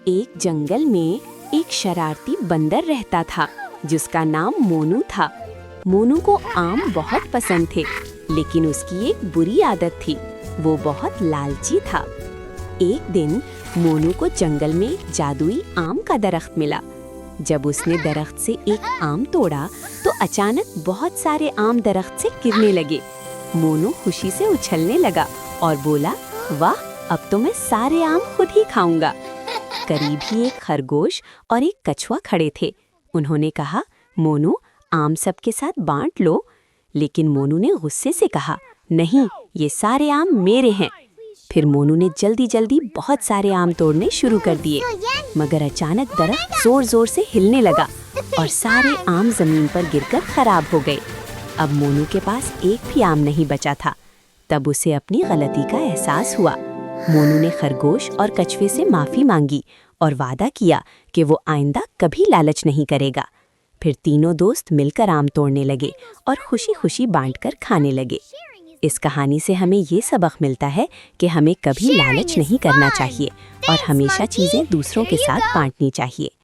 एक जंगल में एक शरारती बंदर रहता था जिसका नाम मोनू था। मोनू को आम बहुत पसंद थे, लेकिन उसकी एक बुरी आदत थी, वो बहुत लालची था। एक दिन मोनू को जंगल में एक जादुई आम का दरख्त मिला। जब उसने दरख्त से एक आम तोड़ा तो अचानक बहुत सारे आम दरख्त से गिरने लगे। मोनू खुशी से उछलने लगा और बोला, वाह, अब तो मैं सारे आम खुद ही खाऊंगा। करीब ही एक खरगोश और एक कछुआ खड़े थे। उन्होंने कहा, मोनू, आम सबके साथ बांट लो। लेकिन मोनू ने गुस्से से कहा, नहीं, ये सारे आम मेरे हैं। फिर मोनू ने जल्दी जल्दी बहुत सारे आम तोड़ने शुरू कर दिए, मगर अचानक दरख्त जोर जोर से हिलने लगा और सारे आम जमीन पर गिरकर खराब हो गए। अब मोनू के पास एक भी आम नहीं बचा था। तब उसे अपनी गलती का एहसास हुआ। मोनू ने खरगोश और कछुए से माफी मांगी और वादा किया कि वो आइंदा कभी लालच नहीं करेगा। फिर तीनों दोस्त मिलकर आम तोड़ने लगे और खुशी खुशी बांटकर खाने लगे। इस कहानी से हमें ये सबक मिलता है कि हमें कभी लालच नहीं करना चाहिए और हमेशा चीजें दूसरों के साथ बांटनी चाहिए।